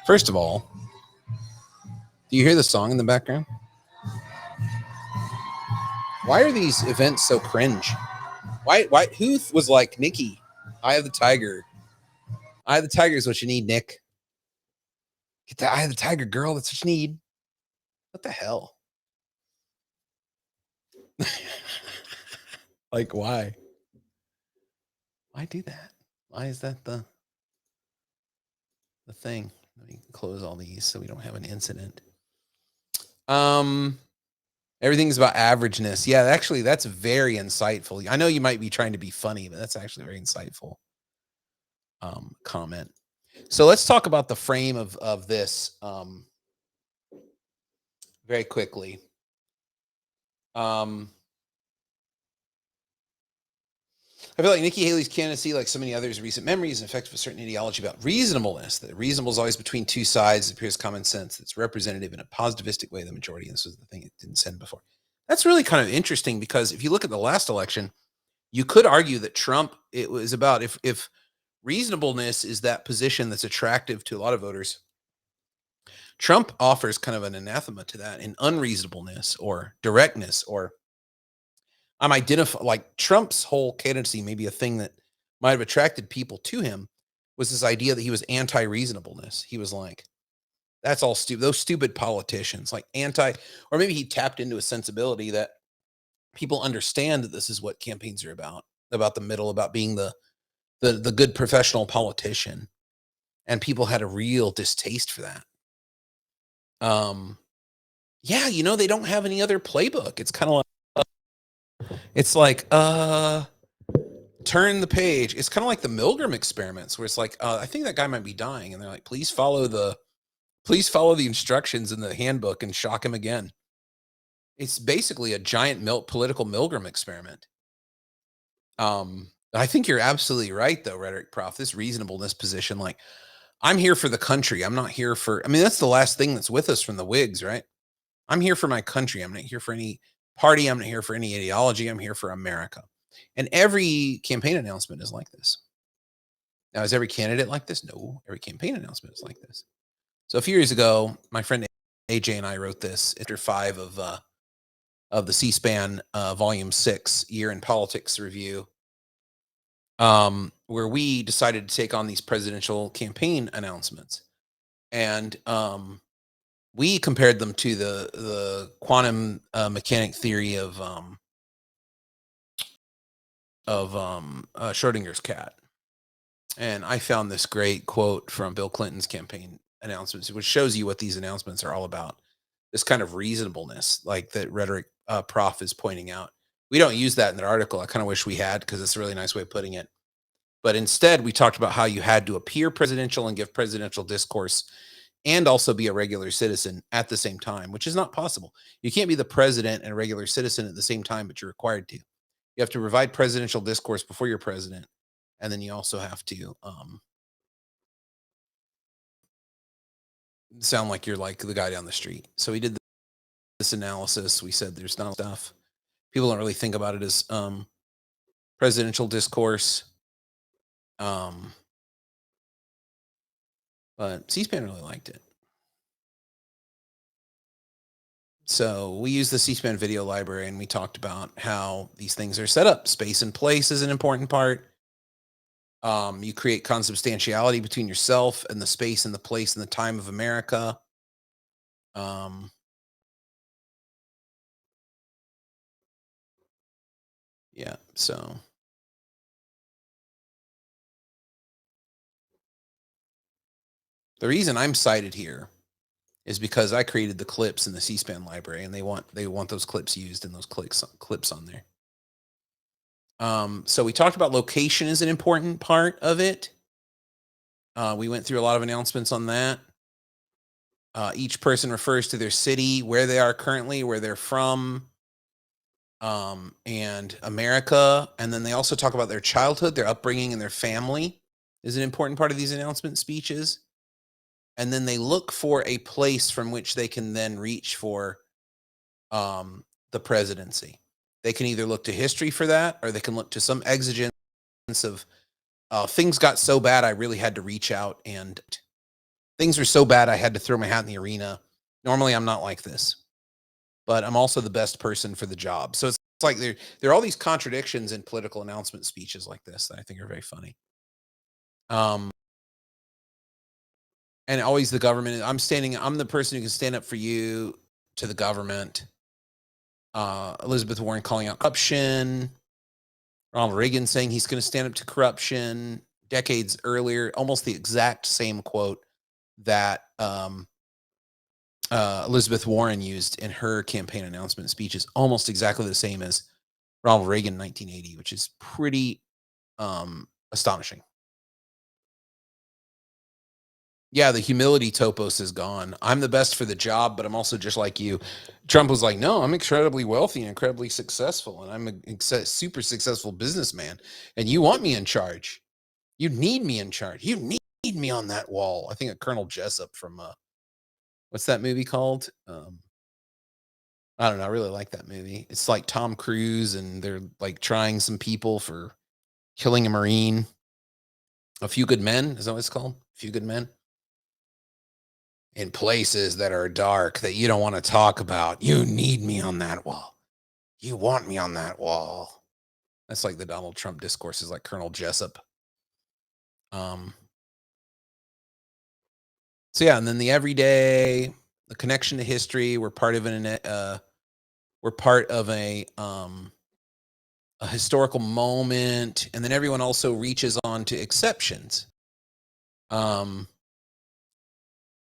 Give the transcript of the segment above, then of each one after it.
First of all, do you hear the song in the background? Why are these events so cringe? Why who was like, Nikki, Eye of the Tiger? Eye of the Tiger is what you need, Nick. Get the Eye of the Tiger, girl. That's what you need. What the hell? Like, why? Why do that? Why is that the thing? Let me close all these so we don't have an incident. Everything's about averageness. Yeah, actually, that's very insightful. I know you might be trying to be funny, but that's actually very insightful comment. So let's talk about the frame of this very quickly. I feel like Nikki Haley's candidacy, like so many others in recent memory, is effective a certain ideology about reasonableness. That reasonable is always between two sides. It appears common sense. It's representative in a positivistic way, the majority. And this was the thing it didn't send before. That's really kind of interesting because if you look at the last election, you could argue that Trump, it was about if reasonableness is that position that's attractive to a lot of voters, Trump offers kind of an anathema to that in unreasonableness or directness or I'm identify like Trump's whole candidacy, maybe a thing that might have attracted people to him was this idea that he was anti-reasonableness. He was like, that's all stupid. Those stupid politicians, like or maybe he tapped into a sensibility that people understand that this is what campaigns are about the middle, about being the good professional politician. And people had a real distaste for that. Yeah, they don't have any other playbook. It's kind of like, turn the page. It's kind of like the Milgram experiments where it's like, I think that guy might be dying. And they're like, please follow the instructions in the handbook and shock him again. It's basically a giant political Milgram experiment. I think you're absolutely right though, Rhetoric Prof. This reasonableness position, like I'm here for the country. I'm not here for, that's the last thing that's with us from the Whigs, right? I'm here for my country. I'm not here for any party. I'm not here for any ideology. I'm here for America. And every campaign announcement is like this. Now, is every candidate like this? No, every campaign announcement is like this. So a few years ago, my friend AJ and I wrote this after 5 of the C-SPAN Volume 6 Year in Politics review, where we decided to take on these presidential campaign announcements. And we compared them to the quantum mechanic theory of Schrodinger's cat. And I found this great quote from Bill Clinton's campaign announcements, which shows you what these announcements are all about. This kind of reasonableness, like that Rhetoric Prof is pointing out. We don't use that in the article. I kind of wish we had because it's a really nice way of putting it. But instead, we talked about how you had to appear presidential and give presidential discourse and also be a regular citizen at the same time, which is not possible. You can't be the president and a regular citizen at the same time, but you're required to. You have to provide presidential discourse before you're president. And then you also have to sound like you're like the guy down the street. So we did this analysis. We said there's not stuff. People don't really think about it as presidential discourse. But C-SPAN really liked it. So we used the C-SPAN video library and we talked about how these things are set up. Space and place is an important part. You create consubstantiality between yourself and the space and the place and the time of America. Yeah, so the reason I'm cited here is because I created the clips in the C-SPAN library, and they want those clips used and those clips on there. So we talked about location is an important part of it. We went through a lot of announcements on that. Each person refers to their city, where they are currently, where they're from, and America. And then they also talk about their childhood, their upbringing, and their family is an important part of these announcement speeches. And then they look for a place from which they can then reach for the presidency. They can either look to history for that, or they can look to some exigence of things got so bad I really had to reach out and Things were so bad I had to throw my hat in the arena. Normally, I'm not like this, but I'm also the best person for the job. So it's like there are all these contradictions in political announcement speeches like this that I think are very funny. And always the government. I'm the person who can stand up for you to the government. Elizabeth Warren calling out corruption. Ronald Reagan saying he's going to stand up to corruption. Decades earlier, almost the exact same quote that Elizabeth Warren used in her campaign announcement speech is almost exactly the same as Ronald Reagan in 1980, which is pretty astonishing. Yeah, the humility topos is gone. I'm the best for the job, but I'm also just like you. Trump was like, no, I'm incredibly wealthy and incredibly successful, and I'm a super successful businessman, and you want me in charge. You need me in charge. You need me on that wall. I think of Colonel Jessup from what's that movie called? I don't know. I really like that movie. It's like Tom Cruise, and they're like trying some people for killing a Marine. A Few Good Men, is that what it's called? A Few Good Men? In places that are dark that you don't want to talk about. You need me on that wall. You want me on that wall. That's like the Donald Trump discourse is like Colonel Jessup. So yeah, and then the everyday, the connection to history. We're part of a historical moment, and then everyone also reaches on to exceptions.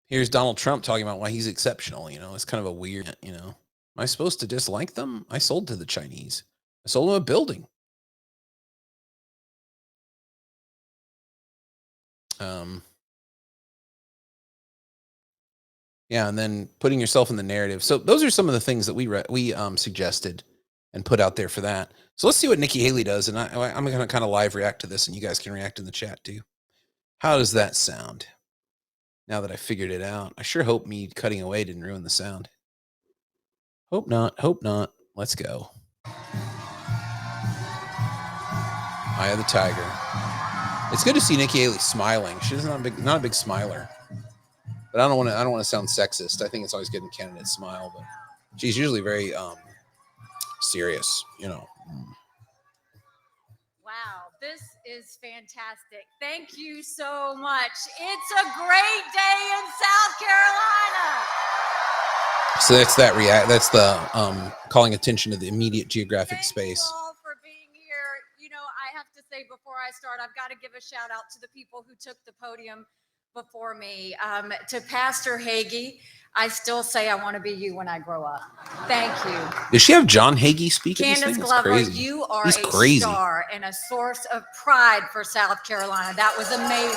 Here's Donald Trump talking about why he's exceptional. It's kind of a weird. Am I supposed to dislike them? I sold to the Chinese. I sold them a building. Yeah, and then putting yourself in the narrative. So those are some of the things that we suggested and put out there for that. So let's see what Nickki Haley does, and I'm going to kind of live react to this, and you guys can react in the chat too. How does that sound? Now that I figured it out, I sure hope me cutting away didn't ruin the sound. Hope not. Hope not. Let's go. Eye of the Tiger. It's good to see Nickki Haley smiling. She's not a big smiler. But I don't want to sound sexist. I think it's always good in candidates smile, but she's usually very serious, Wow, this is fantastic. Thank you so much. It's a great day in South Carolina. So that's that's the calling attention to the immediate geographic space. Thank you all for being here. I have to say before I start, I've got to give a shout out to the people who took the podium before me. To Pastor Hagee, I still say I want to be you when I grow up. Thank you. Does she have John Hagee speak? Candace Glover, you are He's a crazy. star and a source of pride for South Carolina. That was amazing.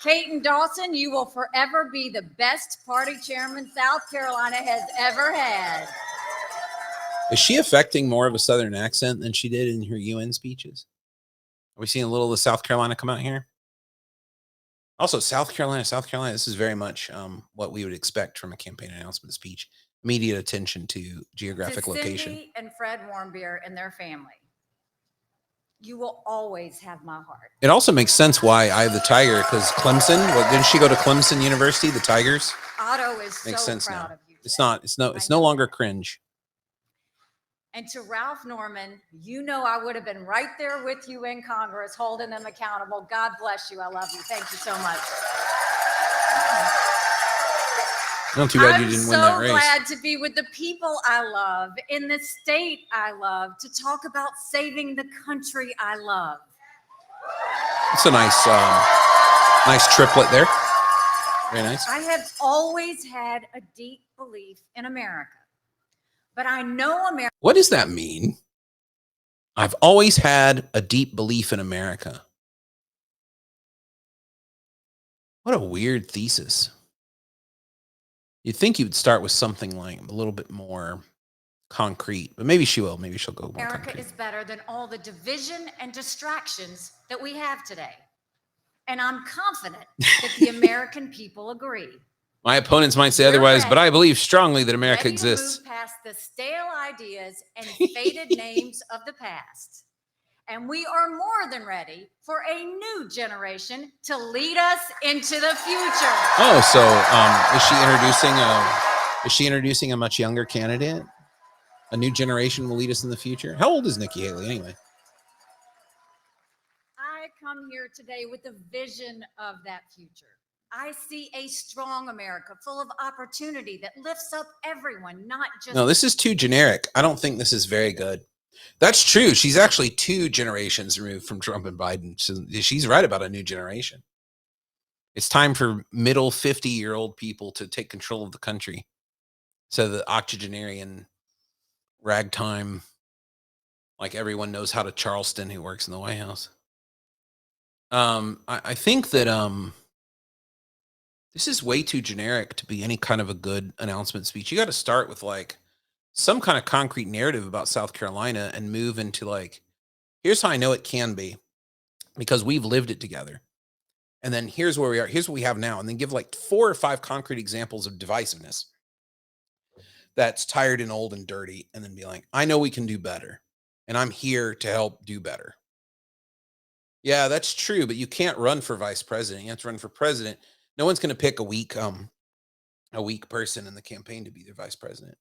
Caton Dawson, you will forever be the best party chairman South Carolina has ever had. Is she affecting more of a Southern accent than she did in her UN speeches? Are we seeing a little of the South Carolina come out here? Also, South Carolina, this is very much what we would expect from a campaign announcement speech. Immediate attention to geographic location. Cindy and Fred Warmbier and their family. You will always have my heart. It also makes sense why Eye of the Tiger, because Clemson, didn't she go to Clemson University, the Tigers? Otto is makes so sense proud now. of you. It's no longer cringe. And to Ralph Norman, I would have been right there with you in Congress, holding them accountable. God bless you. I love you. Thank you so much. Not too bad you didn't win that race. I'm so glad to be with the people I love, in the state I love, to talk about saving the country I love. It's a nice triplet there. Very nice. I have always had a deep belief in America. But I know America. What does that mean? I've always had a deep belief in America. What a weird thesis. You'd think you'd start with something like a little bit more concrete, but maybe she will. Maybe she'll go more America concrete. Is better than all the division and distractions that we have today. And I'm confident that the American people agree. My opponents might say otherwise, but I believe strongly that America exists. To move past the stale ideas and faded names of the past And we are more than ready for a new generation to lead us into the future. Oh, so is she introducing a much younger candidate? A new generation will lead us in the future. How old is Nickki Haley anyway? I come here today with a vision of that future. I see a strong America full of opportunity that lifts up everyone, not just. No, this is too generic. I don't think this is very good. That's true. She's actually 2 generations removed from Trump and Biden. So she's right about a new generation. It's time for middle 50-year-old people to take control of the country. So the octogenarian ragtime, like everyone knows how to Charleston who works in the White House. I think that this is way too generic to be any kind of a good announcement speech. You got to start with like some kind of concrete narrative about South Carolina and move into like, here's how I know it can be because we've lived it together. And then here's where we are. Here's what we have now. And then give like 4 or 5 concrete examples of divisiveness that's tired and old and dirty. And then be like, I know we can do better. And I'm here to help do better. Yeah, that's true. But you can't run for vice president. You have to run for president. No one's going to pick a weak person in the campaign to be their vice president.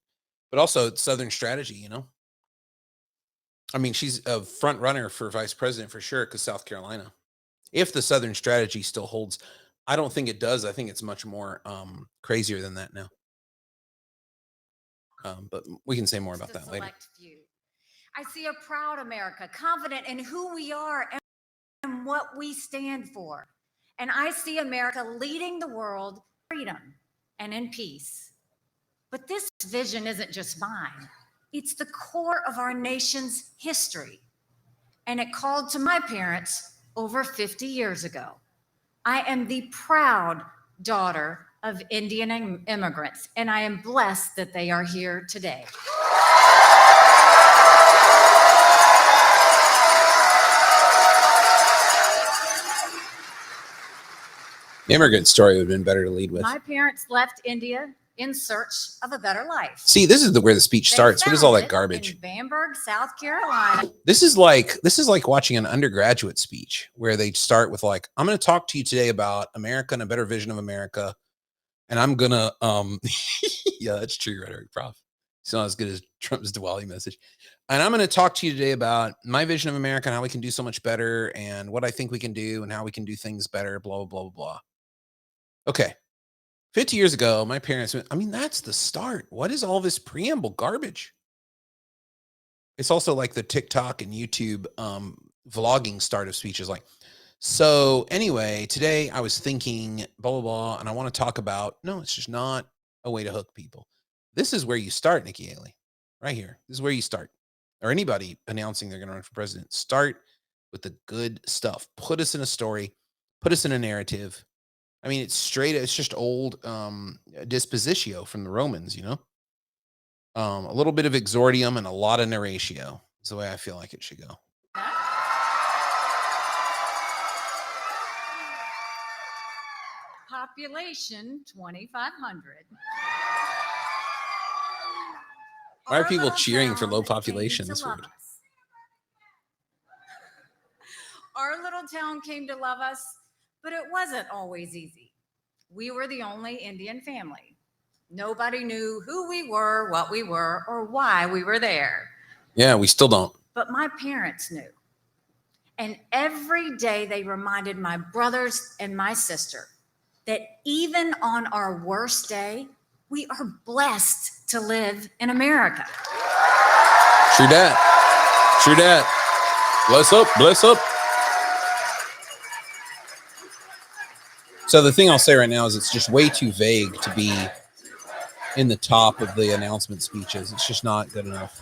But also it's Southern strategy, you know? I mean, she's a front runner for vice president for sure because South Carolina. If the Southern strategy still holds, I don't think it does. I think it's much more crazier than that now. But we can say more about that later. Few. I see a proud America, confident in who we are and what we stand for. And I see America leading the world in freedom and in peace. But this vision isn't just mine. It's the core of our nation's history. And it called to my parents over 50 years ago. I am the proud daughter of Indian immigrants, and I am blessed that they are here today. The immigrant story would have been better to lead with. My parents left India in search of a better life. See, this is where the speech starts. What is all that garbage? In Bamberg, South Carolina. This is like watching an undergraduate speech where they start with like, I'm going to talk to you today about America and a better vision of America. And I'm going to, yeah, that's true, rhetoric prof. It's not as good as Trump's Diwali message. And I'm going to talk to you today about my vision of America and how we can do so much better and what I think we can do and how we can do things better, blah, blah, blah, blah, blah. Okay. 50 years ago, my parents went, I mean, that's the start. What is all this preamble garbage? It's also like the TikTok and YouTube vlogging start of speeches like, so anyway, today I was thinking blah, blah, blah, and I want to talk about, no, it's just not a way to hook people. This is where you start, Nickki Haley, right here. This is where you start. Or anybody announcing they're going to run for president. Start with the good stuff. Put us in a story. Put us in a narrative. I mean, it's just old dispositio from the Romans, you know? A little bit of exordium and a lot of narratio is the way I feel like it should go. Population 2,500. Why are people cheering for low population this week? Our little town came to love us, but it wasn't always easy. We were the only Indian family. Nobody knew who we were, what we were, or why we were there. Yeah, we still don't. But my parents knew. And every day they reminded my brothers and my sister that even on our worst day, we are blessed to live in America. True that. True that. Bless up, bless up. So the thing I'll say right now is it's just way too vague to be in the top of the announcement speeches. It's just not good enough.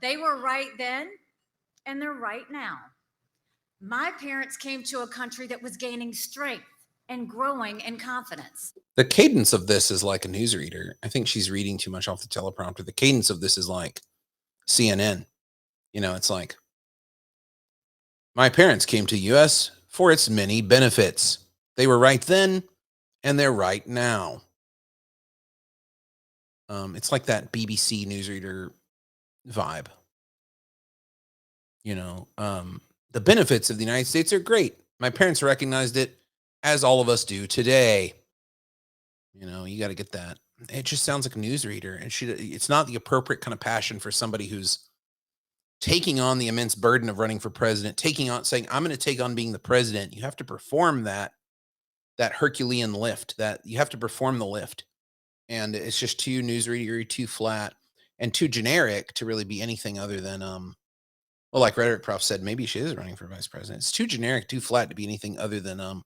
They were right then, and they're right now. My parents came to a country that was gaining strength and growing in confidence. The cadence of this is like a newsreader. I think she's reading too much off the teleprompter. The cadence of this is like CNN. You know, it's like, my parents came to U.S. for its many benefits. They were right then, and they're right now. It's like that BBC newsreader vibe. The benefits of the United States are great. My parents recognized it, as all of us do today. You got to get that. It just sounds like a newsreader, and it's not the appropriate kind of passion for somebody who's taking on the immense burden of running for president, saying, I'm going to take on being the president. You have to perform that Herculean lift, that you have to perform the lift. And it's just too newsreadery, too flat, and too generic to really be anything other than, well, like Rhetoric Prof said, maybe she is running for vice president. It's too generic, too flat to be anything other than,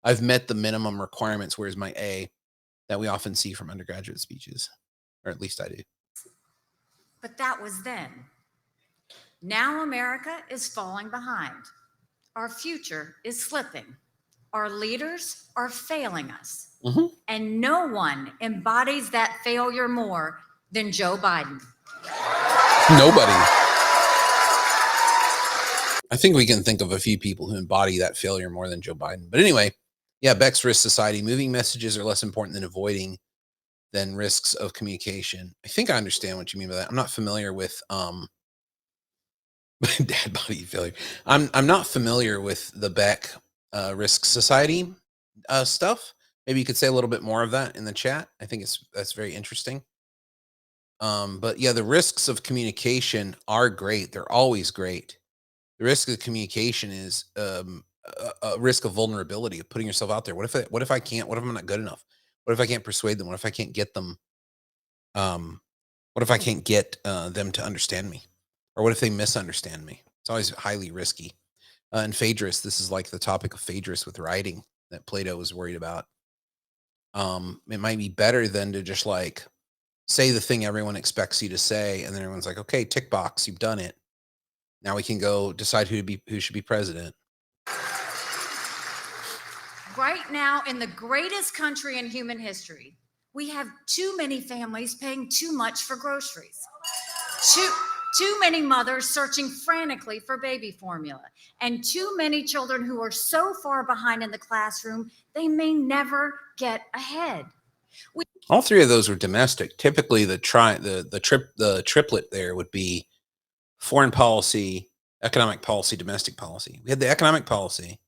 I've met the minimum requirements. Where's my A that we often see from undergraduate speeches, or at least I do. But that was then. Now America is falling behind. Our future is slipping. Our leaders are failing us. Mm-hmm. And no one embodies that failure more than Joe Biden. Nobody. I think we can think of a few people who embody that failure more than Joe Biden. But anyway, yeah, Beck's Risk Society. Moving messages are less important than risks of communication. I think I understand what you mean by that. I'm not familiar with dad body failure. I'm not familiar with the Beck Risk Society stuff. Maybe you could say a little bit more of that in the chat. I think that's very interesting. But yeah, the risks of communication are great. They're always great. The risk of communication is a risk of vulnerability, of putting yourself out there. What if I can't? What if I'm not good enough? What if I can't persuade them? What if I can't get them? What if I can't get them to understand me? Or what if they misunderstand me? It's always highly risky. And Phaedrus, this is like the topic of Phaedrus with writing that Plato was worried about. It might be better than to just like say the thing everyone expects you to say, and then everyone's like, okay, tick box, you've done it. Now we can go decide who should be president. Right now, in the greatest country in human history, we have too many families paying too much for groceries. Too many mothers searching frantically for baby formula, and too many children who are so far behind in the classroom, they may never get ahead. All three of those were domestic. Typically, the triplet there would be foreign policy, economic policy, domestic policy. We had the economic policy,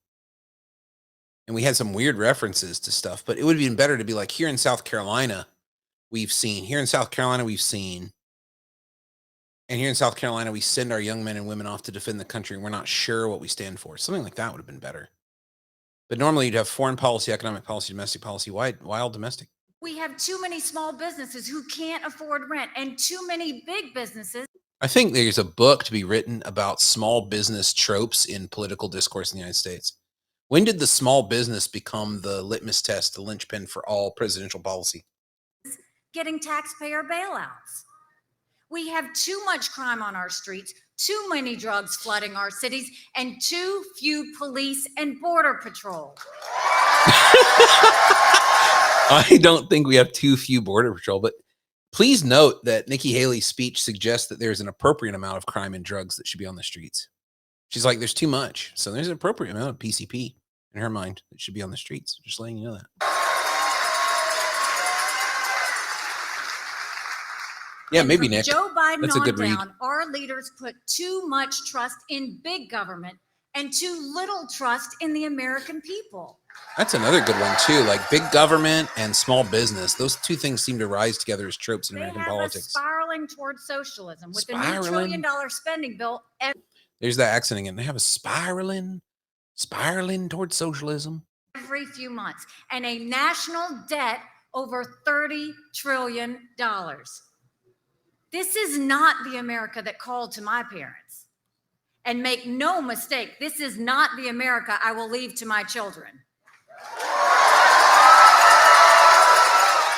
and we had some weird references to stuff, but it would have been better to be like, here in South Carolina, we've seen, and here in South Carolina, we send our young men and women off to defend the country, and we're not sure what we stand for. Something like that would have been better. But normally you'd have foreign policy, economic policy, domestic policy. Why all domestic? We have too many small businesses who can't afford rent, and too many big businesses. I think there's a book to be written about small business tropes in political discourse in the United States. When did the small business become the litmus test, the linchpin for all presidential policy? Getting taxpayer bailouts. We have too much crime on our streets, too many drugs flooding our cities, and too few police and border patrol. I don't think we have too few border patrol, but please note that Nickki Haley's speech suggests that there's an appropriate amount of crime and drugs that should be on the streets. She's like, there's too much. So there's an appropriate amount of PCP in her mind that should be on the streets. Just letting you know that. Yeah, maybe Nick. Joe Biden That's a good read. Our leaders put too much trust in big government and too little trust in the American people. That's another good one too. Like big government and small business; those two things seem to rise together as tropes in American politics. Spiraling towards socialism with the new $1 trillion spending bill. There's that accent again. They have a spiraling towards socialism every few months, and a national debt over $30 trillion. This is not the America that called to my parents. And make no mistake, this is not the America I will leave to my children.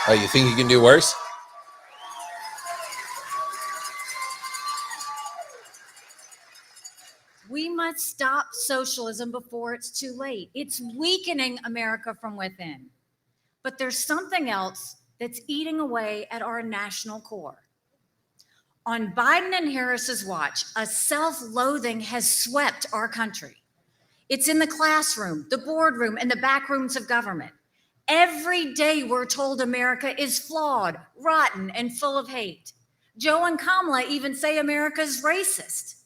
Oh, you think you can do worse? We must stop socialism before it's too late. It's weakening America from within. But there's something else that's eating away at our national core. On Biden and Harris's watch, a self-loathing has swept our country. It's in the classroom, the boardroom, and the back rooms of government. Every day we're told America is flawed, rotten, and full of hate. Joe and Kamala even say America's racist.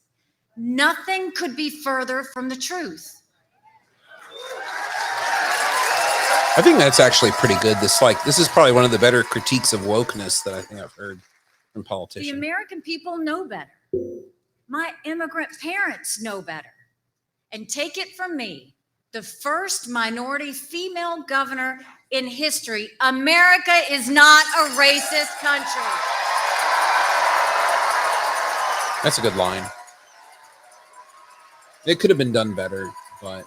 Nothing could be further from the truth. I think that's actually pretty good. This is probably one of the better critiques of wokeness that I think I've heard from The politicians. American people know better. My immigrant parents know better. And take it from me, the first minority female governor in history, America is not a racist country. That's a good line. It could have been done better, but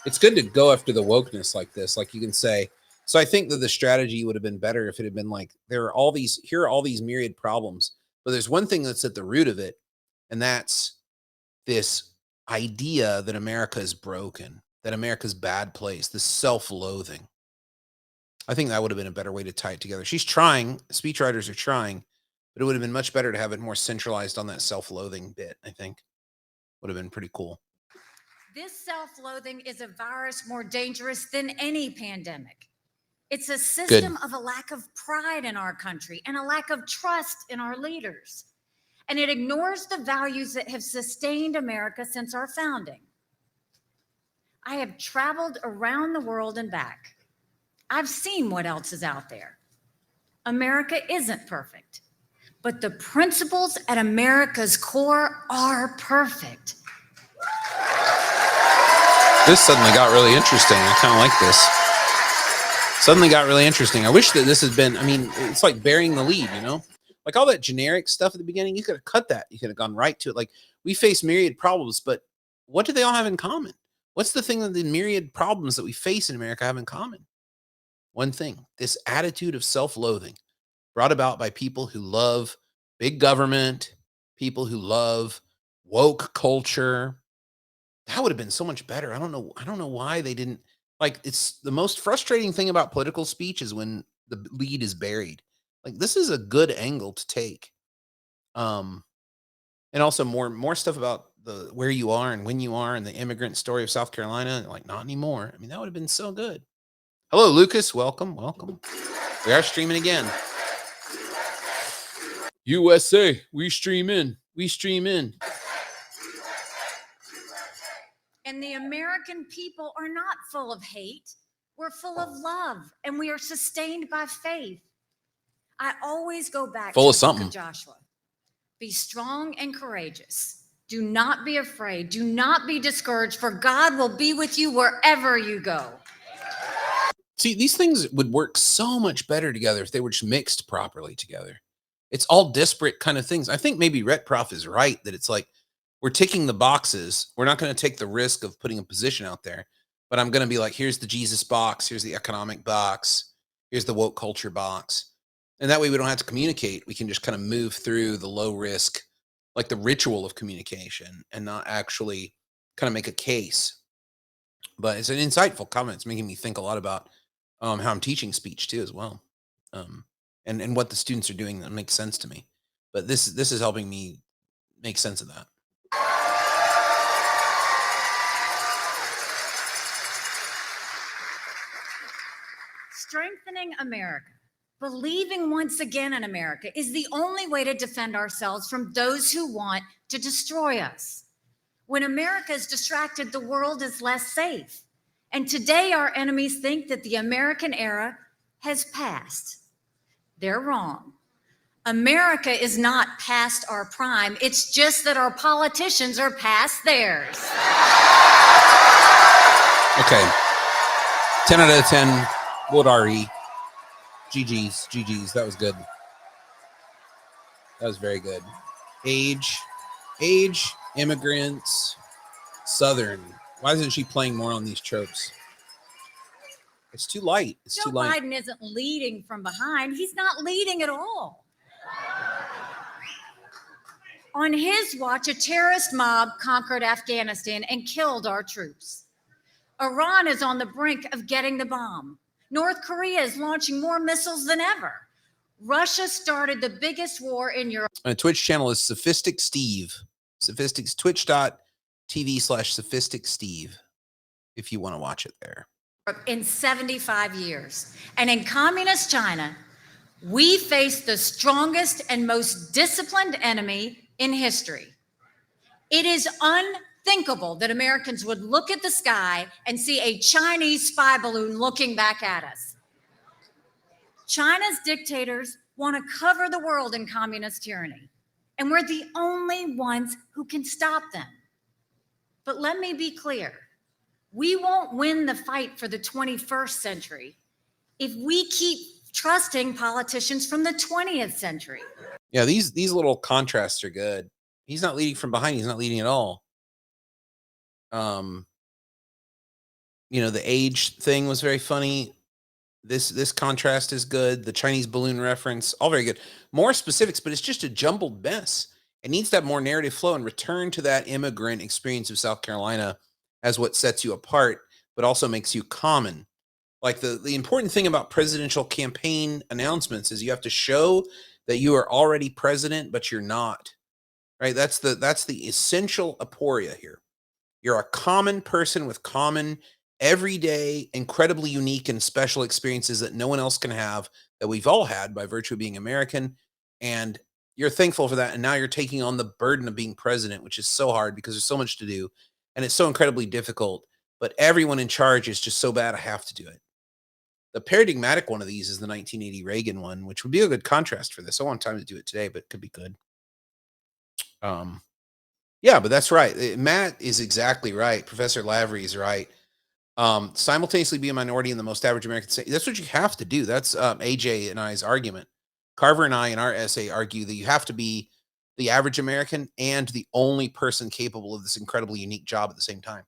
it's good to go after the wokeness like this. Like you can say, so I think that the strategy would have been better if it had been like, here are all these myriad problems, but there's one thing that's at the root of it. And that's this idea that America is broken, that America's a bad place, this self-loathing. I think that would have been a better way to tie it together. She's trying, speechwriters are trying, but it would have been much better to have it more centralized on that self-loathing bit, I think. Would have been pretty cool. This self-loathing is a virus more dangerous than any pandemic. It's a system of a lack of pride in our country and a lack of trust in our leaders. And it ignores the values that have sustained America since our founding. I have traveled around the world and back. I've seen what else is out there. America isn't perfect, but the principles at America's core are perfect. This suddenly got really interesting. I kind of like this. Suddenly got really interesting. I wish that this had been, I mean, it's like burying the lead, you know? Like all that generic stuff at the beginning, you could have cut that. You could have gone right to it. Like, we face myriad problems, but what do they all have in common? What's the thing that the myriad problems that we face in America have in common? One thing, this attitude of self-loathing brought about by people who love big government, people who love woke culture. That would have been so much better. I don't know why they didn't. Like, it's the most frustrating thing about political speech is when the lead is buried. Like, this is a good angle to take. And also more stuff about the where you are and when you are and the immigrant story of South Carolina. Like, not anymore. I mean, that would have been so good. Hello, Lucas. Welcome. We are streaming again. USA, we stream in. And the American people are not full of hate. We're full of love, and we are sustained by faith. I always go back Full to of the book something. of Joshua. Be strong and courageous. Do not be afraid. Do not be discouraged, for God will be with you wherever you go. See, these things would work so much better together if they were just mixed properly together. It's all disparate kind of things. I think maybe Rhett Prof is right that it's like we're ticking the boxes. We're not going to take the risk of putting a position out there, but I'm going to be like, here's the Jesus box, here's the economic box, here's the woke culture box. And that way we don't have to communicate. We can just kind of move through the low risk, like the ritual of communication, and not actually kind of make a case. But it's an insightful comment. It's making me think a lot about how I'm teaching speech too, as well. And what the students are doing that makes sense to me. But this is helping me make sense of that. Strengthening America, believing once again in America, is the only way to defend ourselves from those who want to destroy us. When America is distracted, the world is less safe. And today, our enemies think that the American era has passed. They're wrong. America is not past our prime. It's just that our politicians are past theirs. Okay. 10 out of 10. Would RE. GG's. That was good. That was very good. Age, immigrants, Southern. Why isn't she playing more on these tropes? It's too light. Joe Biden isn't leading from behind. He's not leading at all. On his watch, a terrorist mob conquered Afghanistan and killed our troops. Iran is on the brink of getting the bomb. North Korea is launching more missiles than ever. Russia started the biggest war in Europe. My Twitch channel is Sophistic Steve. Twitch.tv/Sophistic Steve. If you want to watch it there. In 75 years. And in communist China, We face the strongest and most disciplined enemy in history. It is unthinkable that Americans would look at the sky and see a Chinese spy balloon looking back at us. China's dictators want to cover the world in communist tyranny, and we're the only ones who can stop them. But let me be clear, we won't win the fight for the 21st century if we keep trusting politicians from the 20th century. Yeah, these little contrasts are good. He's not leading from behind. He's not leading at all. The age thing was very funny. This contrast is good. The Chinese balloon reference, all very good. More specifics, but it's just a jumbled mess. It needs to have more narrative flow and return to that immigrant experience of South Carolina as what sets you apart, but also makes you common. Like the important thing about presidential campaign announcements is you have to show that you are already president, but you're not. Right? That's the essential aporia here. You're a common person with common, everyday, incredibly unique and special experiences that no one else can have, that we've all had by virtue of being American. And you're thankful for that. And now you're taking on the burden of being president, which is so hard because there's so much to do. And it's so incredibly difficult. But everyone in charge is just so bad I have to do it. The paradigmatic one of these is the 1980 Reagan one, which would be a good contrast for this. I want time to do it today, but it could be good. Yeah, but that's right. Matt is exactly right. Professor Lavery is right. Simultaneously be a minority in the most average American state. That's what you have to do. That's AJ and I's argument. Carver and I in our essay argue that you have to be the average American and the only person capable of this incredibly unique job at the same time.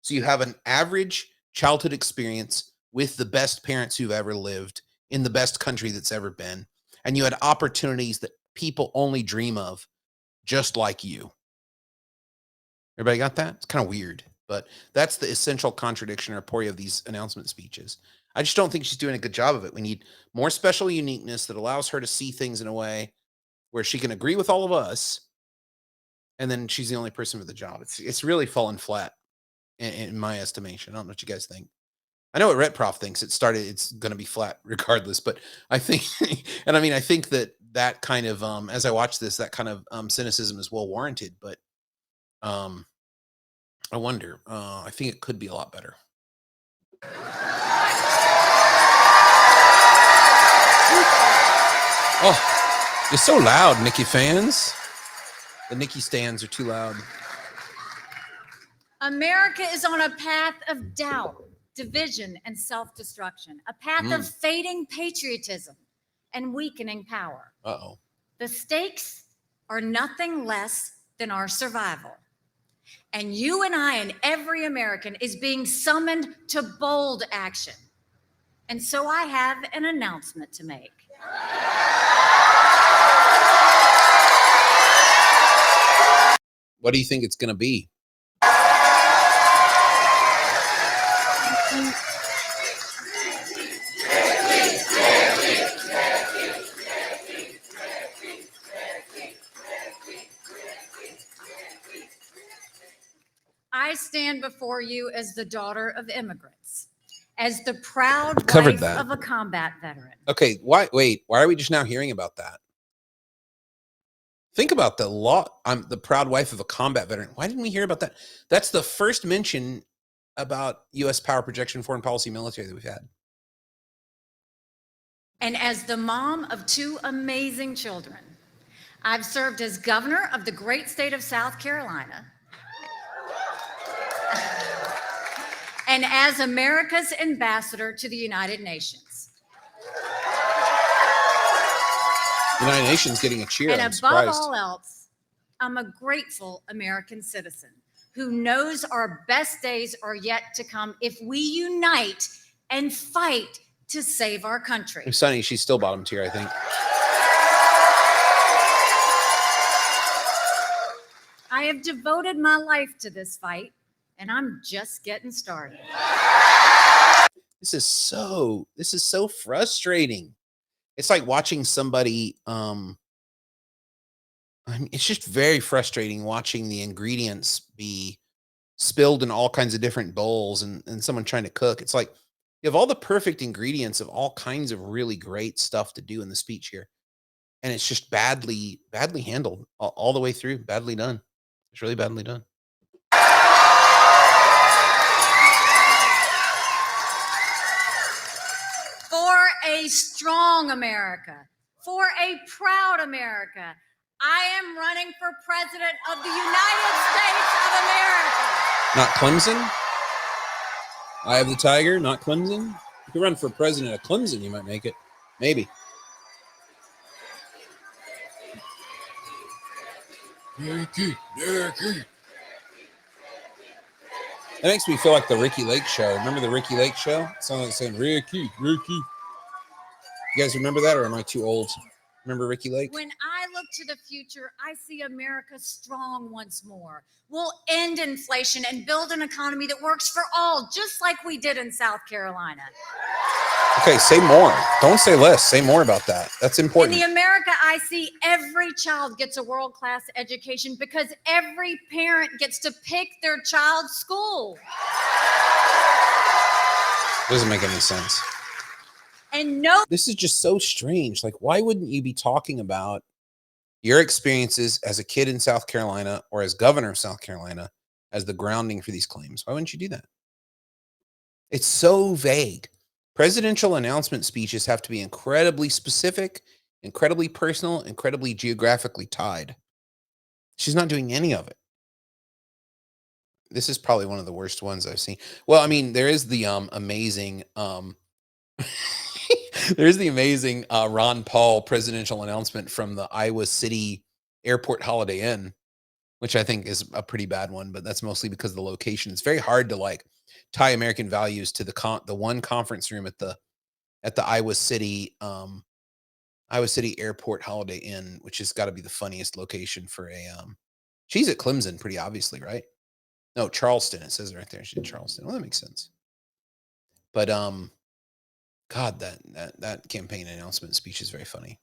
So you have an average childhood experience with the best parents who've ever lived in the best country that's ever been. And you had opportunities that people only dream of, just like you. Everybody got that? It's kind of weird, but that's the essential contradiction or aporia of these announcement speeches. I just don't think she's doing a good job of it. We need more special uniqueness that allows her to see things in a way where she can agree with all of us, and then she's the only person for the job. It's really fallen flat in my estimation. I don't know what you guys think. I know what Ret Prof thinks. It's going to be flat regardless, but I think, and I mean, I think that kind of, as I watch this, that kind of cynicism is well warranted, but I wonder. I think it could be a lot better. Oh, you're so loud, Nikki fans. The Nikki stands are too loud. America is on a path of doubt, division, and self-destruction, a path of fading patriotism and weakening power. Uh-oh. The stakes are nothing less than our survival. And you and I and every American is being summoned to bold action. And so I have an announcement to make. What do you think it's going to be? I stand before you as the daughter of immigrants, as the proud wife of a combat veteran. Okay, why are we just now hearing about that? Think about the law. I'm the proud wife of a combat veteran. Why didn't we hear about that? That's the first mention about U.S. power projection, foreign policy, military that we've had. And as the mom of two amazing children, I've served as governor of the great state of South Carolina and as America's ambassador to the United Nations. United Nations getting a cheer. And above all else, I'm a grateful American citizen who knows our best days are yet to come if we unite and fight to save our country. Sonny, she's still bottom tier, I think. I have devoted my life to this fight, and I'm just getting started. This is so frustrating. It's like watching somebody, it's just very frustrating watching the ingredients be spilled in all kinds of different bowls and someone trying to cook. It's like You have all the perfect ingredients of all kinds of really great stuff to do in the speech here. And it's just badly handled all the way through, badly done. It's really badly done. For a strong America, for a proud America, I am running for president of the United States of America. Not Clemson? I have the tiger, not Clemson? You can run for president of Clemson, you might make it. Maybe. Nikki. That makes me feel like the Ricky Lake show. Remember the Ricky Lake show? It sounded like saying, Ricky. You guys remember that, or am I too old? Remember Ricky Lake? When I look to the future, I see America strong once more. We'll end inflation and build an economy that works for all, just like we did in South Carolina. Okay, say more. Don't say less. Say more about that. That's important. In the America I see, every child gets a world-class education because every parent gets to pick their child's school. Doesn't make any sense. And no, this is just so strange. Like, why wouldn't you be talking about your experiences as a kid in South Carolina or as governor of South Carolina as the grounding for these claims? Why wouldn't you do that? It's so vague. Presidential announcement speeches have to be incredibly specific, incredibly personal, incredibly geographically tied. She's not doing any of it. This is probably one of the worst ones I've seen. Well, I mean, there is the amazing there's the amazing Ron Paul presidential announcement from the Iowa City Airport Holiday Inn, which I think is a pretty bad one, but that's mostly because of the location. It's very hard to like tie American values to the one conference room at the Iowa City Airport Holiday Inn, which has got to be the funniest location for a she's at Clemson pretty obviously, right? No, Charleston. It says it right there. She's in Charleston. Well, that makes sense. But God, that campaign announcement speech is very funny.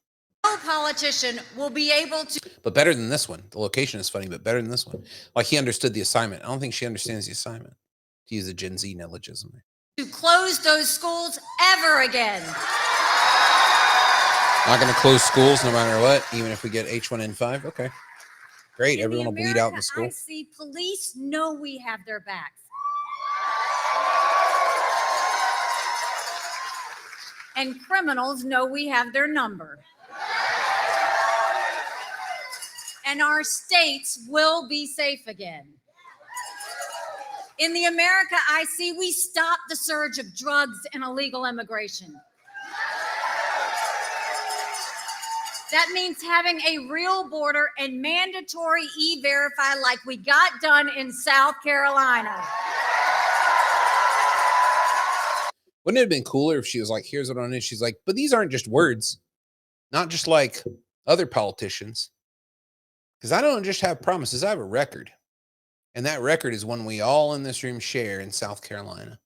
no politician will be able to. But better than this one. The location is funny, but better than this one. Like he understood the assignment. I don't think she understands the assignment. To use a Gen Z neologism. To close those schools ever again. Not going to close schools no matter what, even if we get H1N5. Okay. Great. Everyone will bleed out in the school. I see police know we have their backs. And criminals know we have their number. And our states will be safe again. In the America I see, we stop the surge of drugs and illegal immigration. That means having a real border and mandatory E-Verify like we got done in South Carolina. Wouldn't it have been cooler if she was like, here's what I know. She's like, but these aren't just words, not just like other politicians. Because I don't just have promises, I have a record. And that record is one we all in this room share in South Carolina.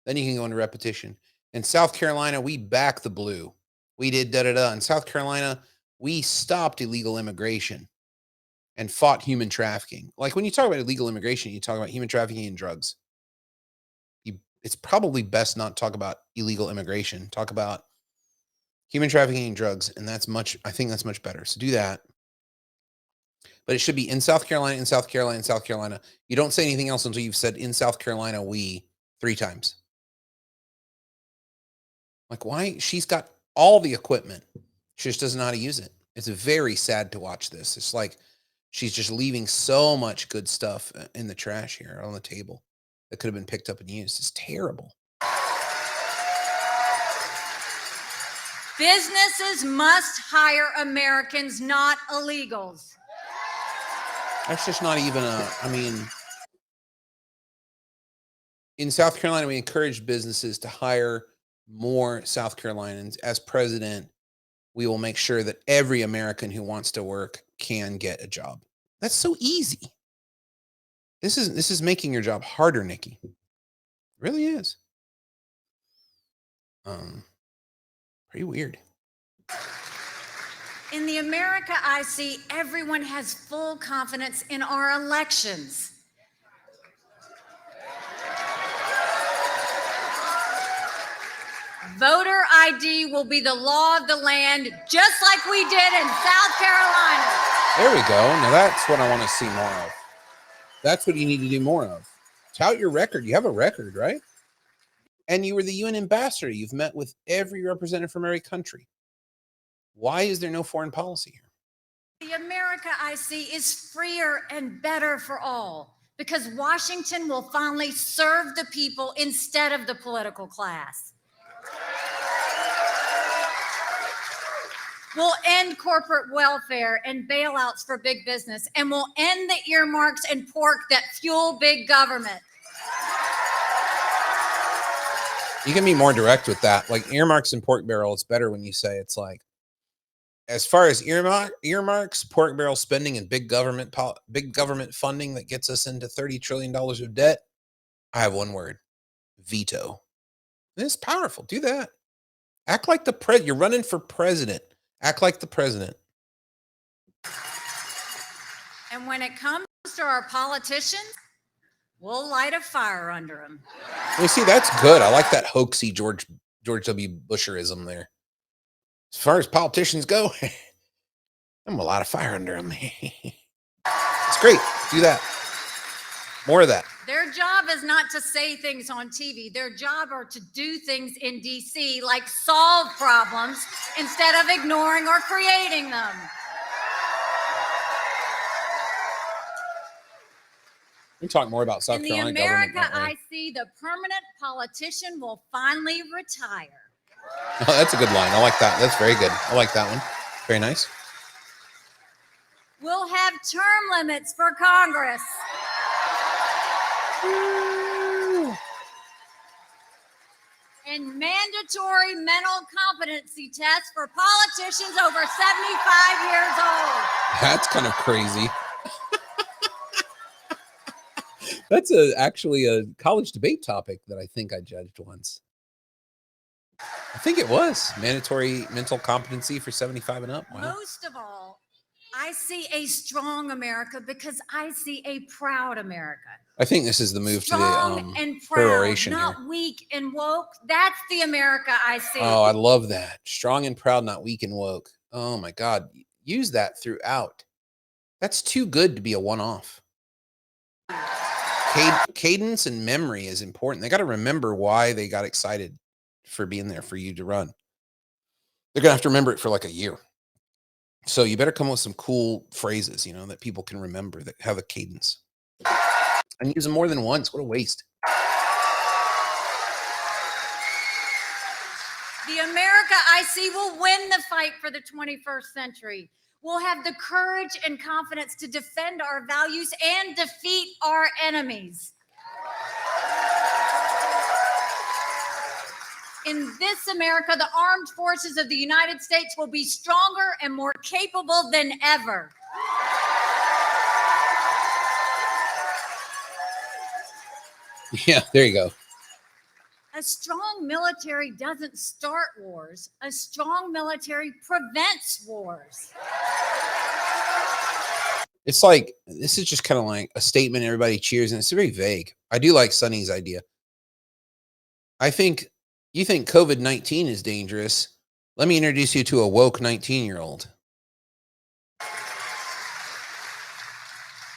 Then you can go into repetition. In South Carolina, we back the blue. We did da-da-da. In South Carolina, we stopped illegal immigration and fought human trafficking. Like when you talk about illegal immigration, you talk about human trafficking and drugs. It's probably best not talk about illegal immigration. Talk about human trafficking and drugs. And I think that's much better. So do that. But it should be in South Carolina, in South Carolina, in South Carolina. You don't say anything else until you've said in South Carolina, we 3 times. Like why? She's got all the equipment. She just doesn't know how to use it. It's very sad to watch this. It's like she's just leaving so much good stuff in the trash here on the table that could have been picked up and used. It's terrible. Businesses must hire Americans, not illegals. That's just not even in South Carolina, we encourage businesses to hire more South Carolinians. As president, we will make sure that every American who wants to work can get a job. That's so easy. This is making your job harder, Nikki. It really is. Pretty weird. In the America I see, everyone has full confidence in our elections. Voter ID will be the law of the land, just like we did in South Carolina. There we go. Now that's what I want to see more of. That's what you need to do more of. Tout your record. You have a record, right? And you were the UN ambassador. You've met with every representative from every country. Why is there no foreign policy here? The America I see is freer and better for all because Washington will finally serve the people instead of the political class. We'll end corporate welfare and bailouts for big business, and we'll end the earmarks and pork that fuel big government. You can be more direct with that. Like earmarks and pork barrel, it's better when you say it's like, as far as earmarks, pork barrel spending, and big government funding that gets us into $30 trillion of debt, I have one word: veto. It's powerful. Do that. Act like the president. You're running for president. Act like the president. And when it comes to our politicians, we'll light a fire under them. You see, that's good. I like that hoaxy George W. Busherism there. As far as politicians go, I'm a lot of fire under them. It's great. Do that. More of that. Their job is not to say things on TV. Their job are to do things in DC, like solve problems instead of ignoring or creating them. We talk more about South Carolina government. In the America I see, the permanent politician will finally retire. Oh, that's a good line. I like that. That's very good. I like that one. Very nice. We'll have term limits for Congress. And mandatory mental competency tests for politicians over 75 years old. That's kind of crazy. That's actually a college debate topic that I think I judged once. I think it was mandatory mental competency for 75 and up. Wow. Most of all, I see a strong America because I see a proud America. I think this is the move strong to the and proud, not here. Weak and woke. That's the America I see. Oh, I love that. Strong and proud, not weak and woke. Oh my God. Use that throughout. That's too good to be a one-off. Cadence and memory is important. They got to remember why they got excited for being there for you to run. They're going to have to remember it for like a year. So you better come up with some cool phrases, that people can remember that have a cadence. And use them more than once. What a waste. The America I see will win the fight for the 21st century. We'll have the courage and confidence to defend our values and defeat our enemies. In this America, the armed forces of the United States will be stronger and more capable than ever. Yeah, there you go. A strong military doesn't start wars. A strong military prevents wars. It's like, this is just kind of like a statement everybody cheers, and it's very vague. I do like Sonny's idea. You think COVID-19 is dangerous. Let me introduce you to a woke 19-year-old.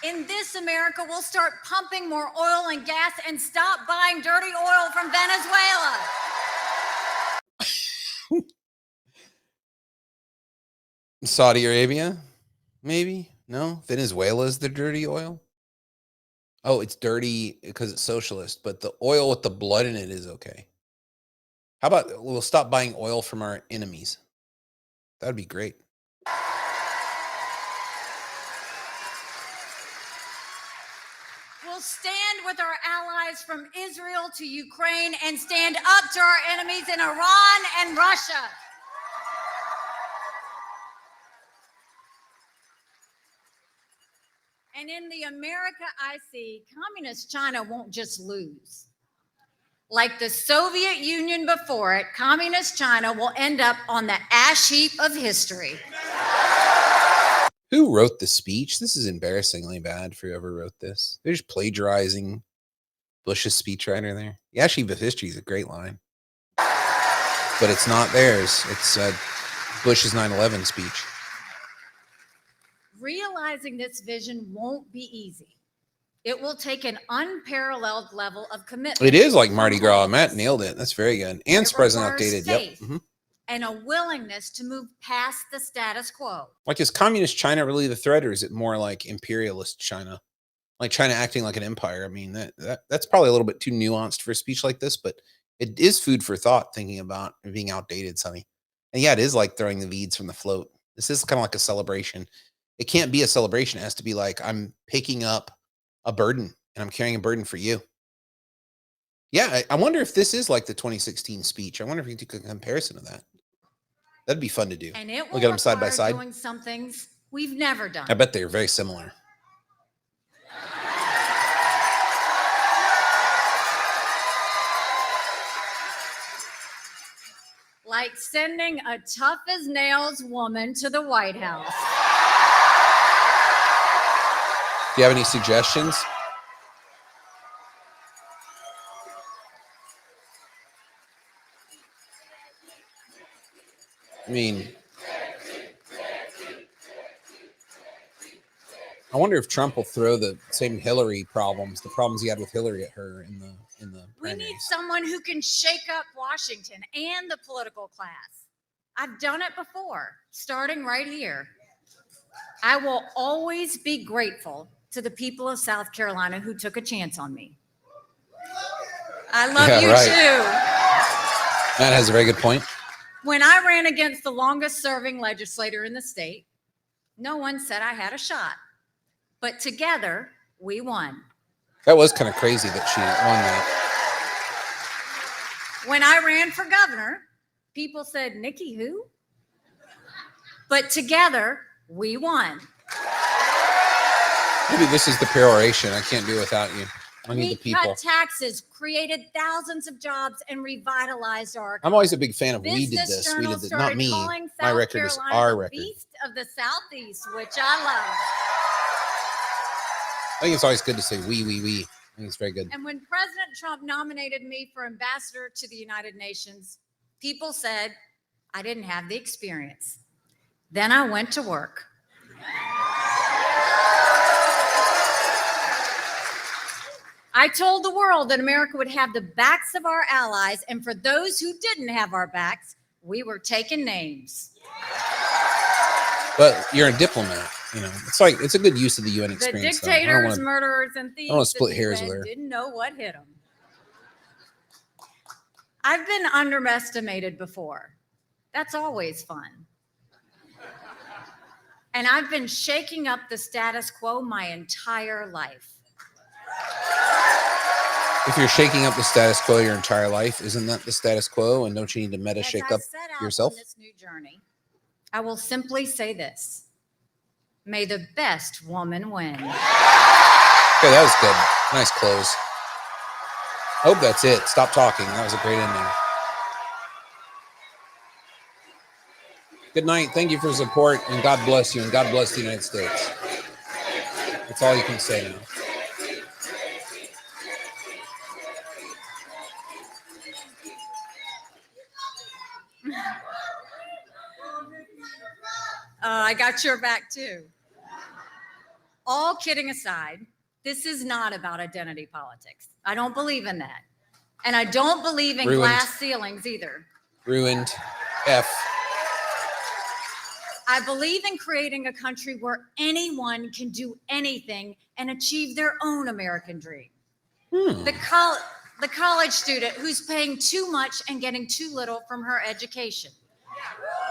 In this America, we'll start pumping more oil and gas and stop buying dirty oil from Venezuela. Saudi Arabia? Maybe? No? Venezuela is the dirty oil? Oh, it's dirty because it's socialist, but the oil with the blood in it is okay. How about we'll stop buying oil from our enemies? That would be great. We'll stand with our allies from Israel to Ukraine and stand up to our enemies in Iran and Russia. And in the America I see, communist China won't just lose. Like the Soviet Union before it, communist China will end up on the ash heap of history. Who wrote the speech? This is embarrassingly bad for whoever wrote this. They're just plagiarizing Bush's speechwriter there. The ash heap of history is a great line. but it's not theirs. It's Bush's 9/11 speech. Realizing this vision won't be easy. It will take an unparalleled level of commitment. It is like Mardi from Gras. all of Matt us. nailed it. That's very good. And It surprisingly requires outdated. Yep. faith and a willingness to move past the status quo. Like, is communist China really the threat, or is it more like imperialist China? Like China acting like an empire? I mean, that's probably a little bit too nuanced for a speech like this, but it is food for thought thinking about it being outdated, Sonny. And yeah, it is like throwing the beads from the float. This is kind of like a celebration. It can't be a celebration. It has to be like, I'm picking up a burden and I'm carrying a burden for you. Yeah, I wonder if this is like the 2016 speech. I wonder if you could do a comparison of that. That'd be fun to do. And it will Look at them side by side. doing some things we've never done. I bet they're very similar. Like sending a tough as nails woman to the White House. Do you have any suggestions? I mean, I wonder if Trump will throw the same Hillary problems, the problems he had with Hillary, at her in the We need primaries. someone who can shake up Washington and the political class. I've done it before, starting right here. I will always be grateful to the people of South Carolina who took a chance on me. I love you too. Matt has a very good point. When I ran against the longest serving legislator in the state, no one said I had a shot. But together, we won. That was kind of crazy that she won that. When I ran for governor, people said, Nikki, who? But together, we won. Maybe this is the peroration. I can't do it without you. I need the people. We cut taxes, created thousands of jobs, and revitalized our economy. I'm always a big fan of we did Business this. We Journal did this. Not started me. calling My South record is Carolina our the record. Beast of the Southeast, which I love. I think it's always good to say we. I think it's very good. And when President Trump nominated me for ambassador to the United Nations, people said I didn't have the experience. Then I went to work. I told the world that America would have the backs of our allies, and for those who didn't have our backs, we were taking names. But you're a diplomat, you know. It's like it's a good use of the UN The experience. dictators, murderers, and thieves I don't wanna split that hairs the with UN her. didn't know what hit them. I've been underestimated before. That's always fun. And I've been shaking up the status quo my entire life. If you're shaking up the status quo your entire life, isn't that the status quo? And don't you need to meta shake As I up set out yourself? on this new journey, I will simply say this: may the best woman win. Okay, that was good. Nice close. I hope that's it. Stop talking. That was a great ending. Good night. Thank you for support, and God bless you, and God bless the United States. That's all you can say now. I got your back too. All kidding aside, this is not about identity politics. I don't believe in that. And I don't believe in Ruined. glass ceilings either. Ruined. F. I believe in creating a country where anyone can do anything and achieve their own American dream. The college student who's paying too much and getting too little from her education.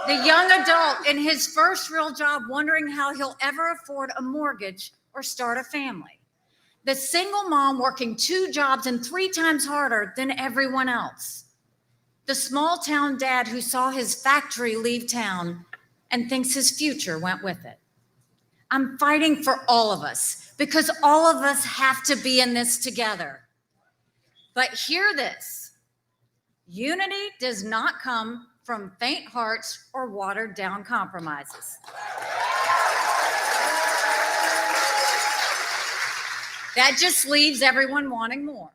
The young adult in his first real job wondering how he'll ever afford a mortgage or start a family. The single mom working 2 jobs and 3 times harder than everyone else. The small town dad who saw his factory leave town and thinks his future went with it. I'm fighting for all of us because all of us have to be in this together. But hear this: unity does not come from faint hearts or watered down compromises. That just leaves everyone wanting more.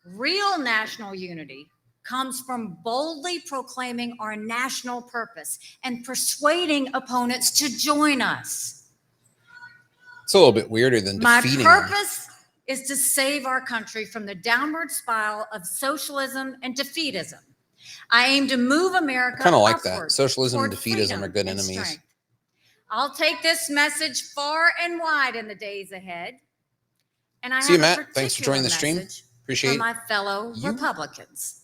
Real national unity comes from boldly proclaiming our national purpose and persuading opponents to join us. It's a little bit weirder than My defeating them. purpose is to save our country from the downward spiral of socialism and defeatism. I aim to move America Kind of like that. upward Socialism and toward defeatism freedom are good and enemies. strength. I'll take this message far and wide in the days ahead. And I See you, have a Matt. Thanks for joining the stream. message Appreciate for it. my fellow Republicans.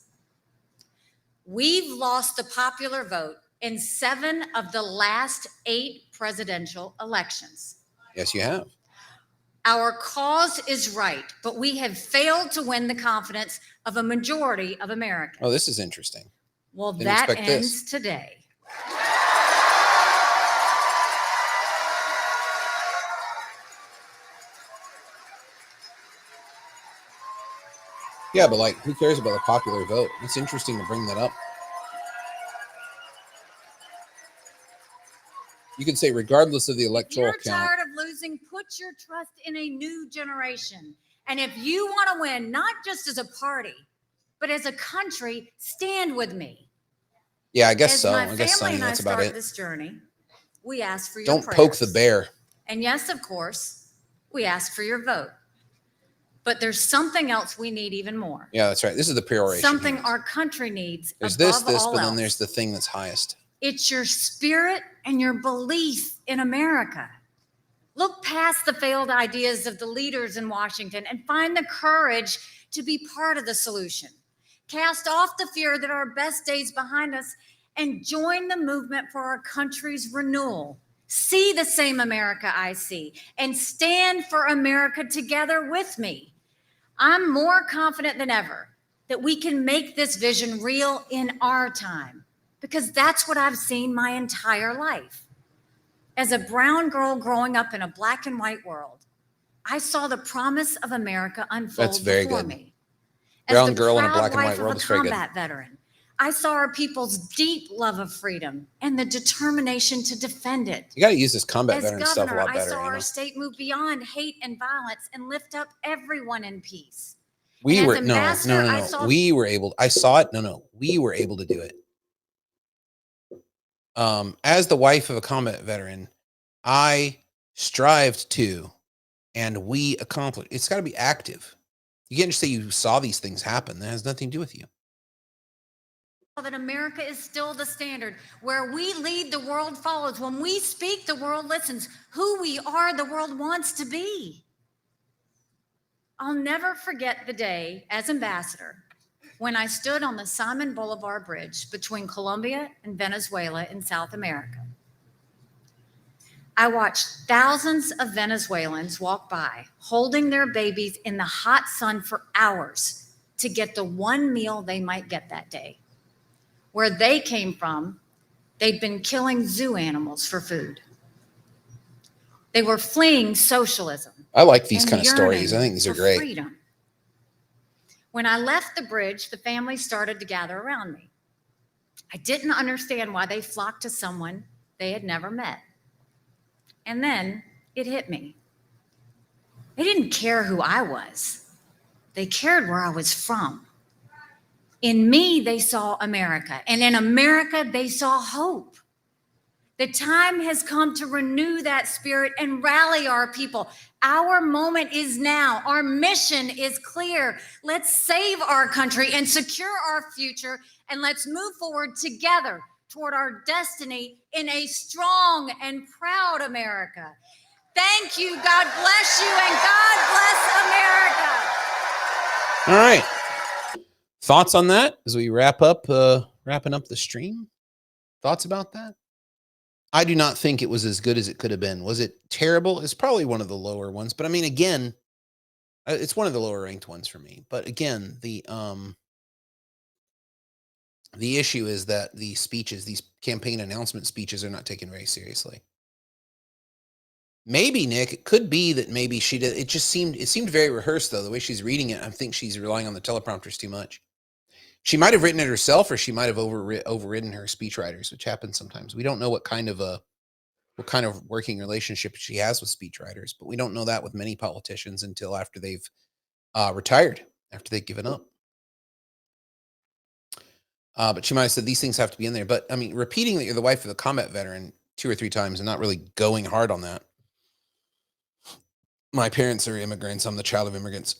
We've lost the popular vote in 7 of the last 8 presidential elections. Yes, you have. Our cause is right, but we have failed to win the confidence of a majority of Americans. Oh, this is interesting. Well, Didn't that expect ends this. today. Yeah, but like, who cares about the popular vote? It's interesting to bring that up. You could say, regardless of the electoral If you're count. tired of losing, put your trust in a new generation. And if you want to win, not just as a party, but as a country, stand with me. Yeah, I guess As so. my I guess, family Sonny, and I that's about start it. this journey, we ask for your Don't prayers. poke the bear. And yes, of course, we ask for your vote. But there's something else we need even more. Yeah, that's right. This is the peroration. Something our country needs There's above this, all but then else. there's the thing that's highest. It's your spirit and your belief in America. Look past the failed ideas of the leaders in Washington and find the courage to be part of the solution. Cast off the fear that our best days behind us and join the movement for our country's renewal. See the same America I see and stand for America together with me. I'm more confident than ever that we can make this vision real in our time, because that's what I've seen my entire life. As a brown girl growing up in a black and white world, I saw the promise of America unfold That's very before good. me. Brown As the girl in a proud black and wife white of world a is very good. combat veteran, I saw our people's deep love of freedom and the determination to defend it. You got to use this combat As veteran stuff a governor, lot better. I saw You know? our state move beyond hate and violence and lift up everyone in peace. We And were as no. ambassador, I saw- We were able. I saw it. No. We were able to do it. As the wife of a combat veteran, I strived to, and we accomplished. It's got to be active. You can't just say you saw these things happen. That has nothing to do with you. that America is still the standard. Where we lead, the world follows. When we speak, the world listens. Who we are, the world wants to be. I'll never forget the day as ambassador when I stood on the Simon Bolivar Bridge between Colombia and Venezuela in South America. I watched thousands of Venezuelans walk by, holding their babies in the hot sun for hours to get the one meal they might get that day. Where they came from, they'd been killing zoo animals for food. They were fleeing socialism. I like these and kind of stories. I yearning think these are for great. Freedom. When I left the bridge, the family started to gather around me. I didn't understand why they flocked to someone they had never met. And then it hit me. They didn't care who I was. They cared where I was from. In me, they saw America. And in America, they saw hope. The time has come to renew that spirit and rally our people. Our moment is now. Our mission is clear. Let's save our country and secure our future, and let's move forward together toward our destiny in a strong and proud America. Thank you. God bless you, and God bless America. All right. Thoughts on that as we wrapping up the stream? Thoughts about that? I do not think it was as good as it could have been. Was it terrible? It's probably one of the lower ones, but I mean, again, it's one of the lower ranked ones for me. But again, the issue is that these speeches, these campaign announcement speeches, are not taken very seriously. Maybe, Nick, it could be that maybe she did. It seemed very rehearsed, though. The way she's reading it, I think she's relying on the teleprompters too much. She might have written it herself, or she might have overridden her speechwriters, which happens sometimes. We don't know what kind of working relationship she has with speechwriters, but we don't know that with many politicians until after they've retired, after they've given up. But she might have said these things have to be in there. But I mean, repeating that you're the wife of a combat veteran 2 or 3 times and not really going hard on that. My parents are immigrants. I'm the child of immigrants.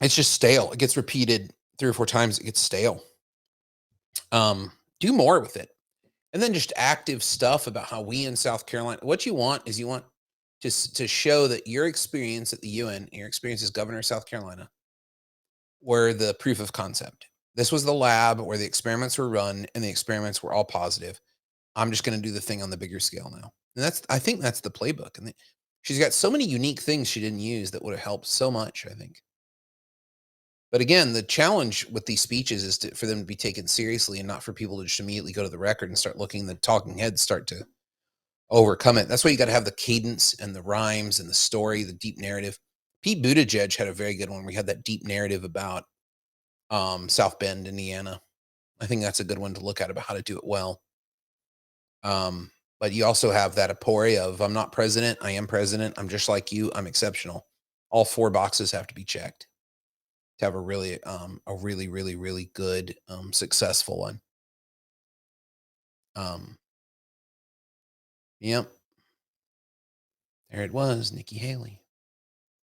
It's just stale. It gets repeated 3 or 4 times. It gets stale. Do more with it. And then just active stuff about how we in South Carolina, what you want is you want to show that your experience at the UN, your experience as governor of South Carolina, were the proof of concept. This was the lab where the experiments were run and the experiments were all positive. I'm just going to do the thing on the bigger scale now. And I think that's the playbook. And she's got so many unique things she didn't use that would have helped so much, I think. But again, the challenge with these speeches is for them to be taken seriously and not for people to just immediately go to the record and start looking, the talking heads start to overcome it. That's why you got to have the cadence and the rhymes and the story, the deep narrative. Pete Buttigieg had a very good one where he had that deep narrative about South Bend, Indiana. I think that's a good one to look at about how to do it well. But you also have that aporia of I'm not president, I am president, I'm just like you, I'm exceptional. All 4 boxes have to be checked to have a really good, successful one. Um, yep, there it was, Nikki Haley.